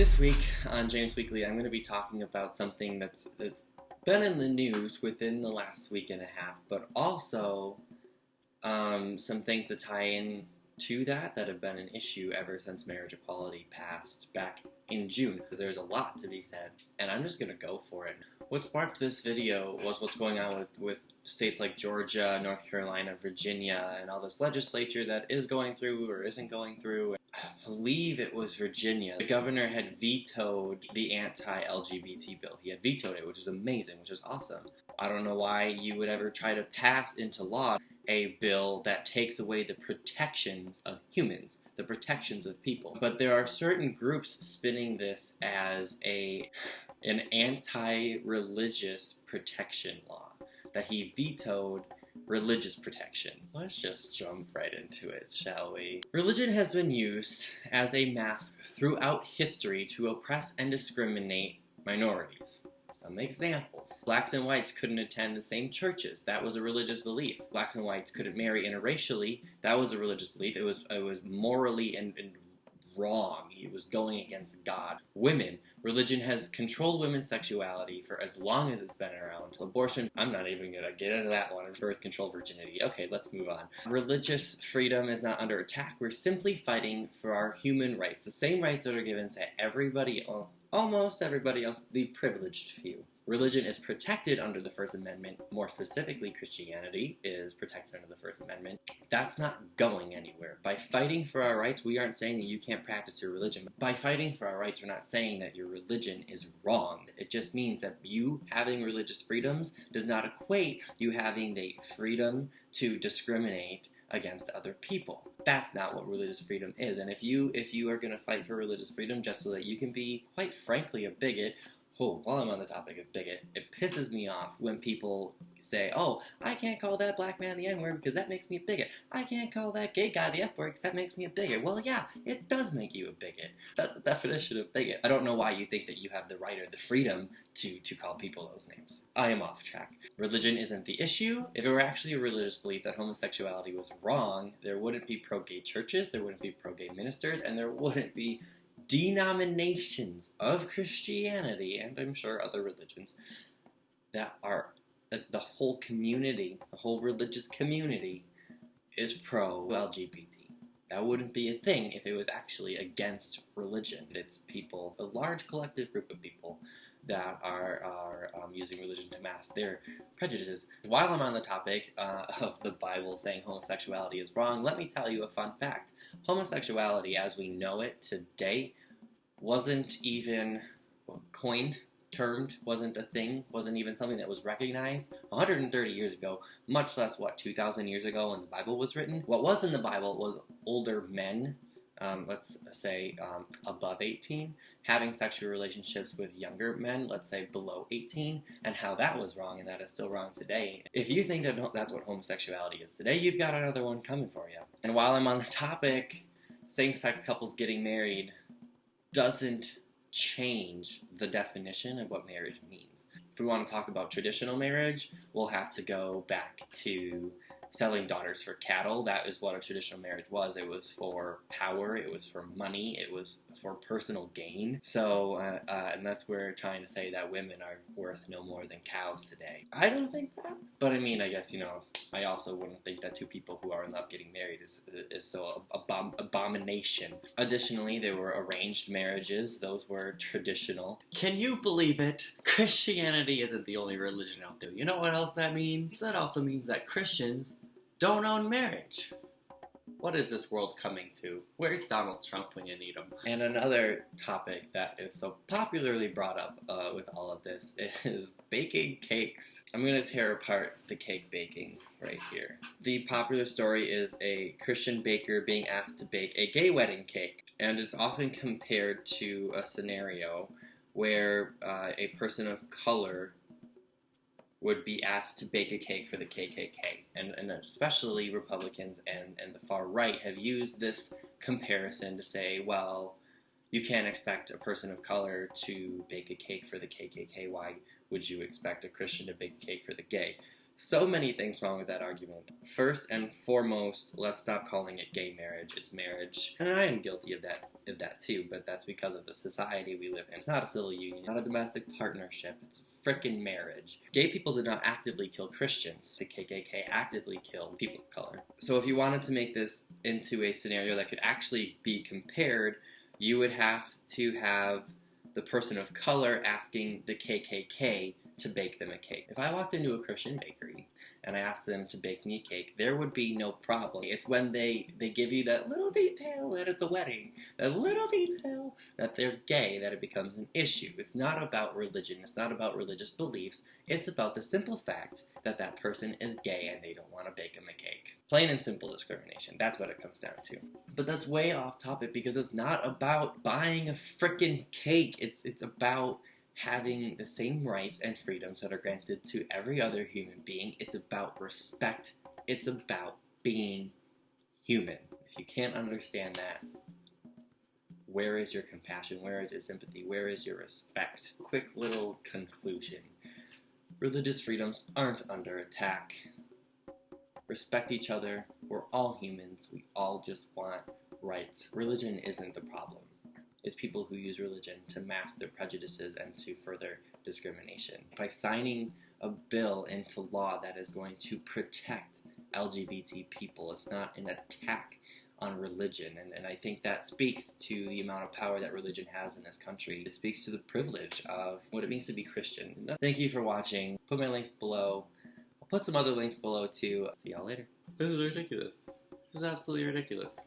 This week on James Weekly, I'm going to be talking about something that's been in the news within the last week and a half, but also some things that tie in to that have been an issue ever since marriage equality passed back in June. There's a lot to be said, and I'm just going to go for it. What sparked this video was what's going on with states like Georgia, North Carolina, Virginia, and all this legislature that is going through or isn't going through. I believe it was Virginia. The governor had vetoed the anti-LGBT bill. He had vetoed it, which is amazing, which is awesome. I don't know why you would ever try to pass into law a bill that takes away the protections of humans, the protections of people. But there are certain groups spinning this as an anti-religious protection law, that he vetoed religious protection. Let's just jump right into it, shall we? Religion has been used as a mask throughout history to oppress and discriminate minorities. Some examples. Blacks and whites couldn't attend the same churches. That was a religious belief. Blacks and whites couldn't marry interracially. That was a religious belief. It was morally and wrong. He was going against God. Women. Religion has controlled women's sexuality for as long as it's been around. Abortion, I'm not even going to get into that one. Birth control, virginity. Okay, let's move on. Religious freedom is not under attack. We're simply fighting for our human rights. The same rights that are given to everybody, almost everybody else, the privileged few. Religion is protected under the First Amendment. More specifically, Christianity is protected under the First Amendment. That's not going anywhere. By fighting for our rights, we aren't saying that you can't practice your religion. By fighting for our rights, we're not saying that your religion is wrong. It just means that you having religious freedoms does not equate you having the freedom to discriminate against other people. That's not what religious freedom is. And if you are going to fight for religious freedom just so that you can be, quite frankly, a bigot, while I'm on the topic of bigot, it pisses me off when people say, oh, I can't call that black man the N-word because that makes me a bigot. I can't call that gay guy the F-word because that makes me a bigot. Well, yeah, it does make you a bigot. That's the definition of bigot. I don't know why you think that you have the right or the freedom to call people those names. I am off track. Religion isn't the issue. If it were actually a religious belief that homosexuality was wrong, there wouldn't be pro-gay churches, there wouldn't be pro-gay ministers, and there wouldn't be denominations of Christianity, and I'm sure other religions, that are, the whole community, the whole religious community is pro-LGBT. That wouldn't be a thing if it was actually against religion. It's people, a large collective group of people that are using religion to mask their prejudices. While I'm on the topic of the Bible saying homosexuality is wrong, let me tell you a fun fact. Homosexuality as we know it today wasn't even termed, wasn't a thing, wasn't even something that was recognized 130 years ago, much less, 2,000 years ago when the Bible was written. What was in the Bible was older men, let's say above 18, having sexual relationships with younger men, let's say below 18, and how that was wrong and that is still wrong today. If you think that that's what homosexuality is today, you've got another one coming for you. And while I'm on the topic, same-sex couples getting married doesn't change the definition of what marriage means. If we want to talk about traditional marriage, we'll have to go back to selling daughters for cattle. That is what a traditional marriage was. It was for power, it was for money, it was for personal gain. So, unless we're trying to say that women are worth no more than cows today. I don't think that. But I mean, I guess, I also wouldn't think that two people who are in love getting married is so abomination. Additionally, there were arranged marriages. Those were traditional. Can you believe it? Christianity isn't the only religion out there. You know what else that means? That also means that Christians don't own marriage. What is this world coming to? Where's Donald Trump when you need him? And another topic that is so popularly brought up with all of this is baking cakes. I'm going to tear apart the cake baking right here. The popular story is a Christian baker being asked to bake a gay wedding cake. And it's often compared to a scenario where a person of color would be asked to bake a cake for the KKK. And especially Republicans and the far right have used this comparison to say, well, you can't expect a person of color to bake a cake for the KKK. Why would you expect a Christian to bake a cake for the gay? So many things wrong with that argument. First and foremost, let's stop calling it gay marriage. It's marriage. And I am guilty of that too, but that's because of the society we live in. It's not a civil union, it's not a domestic partnership. It's frickin' marriage. Gay people did not actively kill Christians. The KKK actively killed people of color. So if you wanted to make this into a scenario that could actually be compared, you would have to have the person of color asking the KKK to bake them a cake. If I walked into a Christian bakery and I asked them to bake me a cake, there would be no problem. It's when they give you that little detail that it's a wedding, that little detail that they're gay, that it becomes an issue. It's not about religion. It's not about religious beliefs. It's about the simple fact that that person is gay and they don't want to bake them a cake. Plain and simple discrimination. That's what it comes down to. But that's way off topic because it's not about buying a frickin' cake. It's about having the same rights and freedoms that are granted to every other human being. It's about respect. It's about being human. If you can't understand that, where is your compassion? Where is your sympathy? Where is your respect? Quick little conclusion. Religious freedoms aren't under attack. Respect each other. We're all humans. We all just want rights. Religion isn't the problem. It's people who use religion to mask their prejudices and to further discrimination. By signing a bill into law that is going to protect LGBT people, it's not an attack on religion. And I think that speaks to the amount of power that religion has in this country. It speaks to the privilege of what it means to be Christian. Thank you for watching. Put my links below. I'll put some other links below too. See y'all later. This is ridiculous. This is absolutely ridiculous.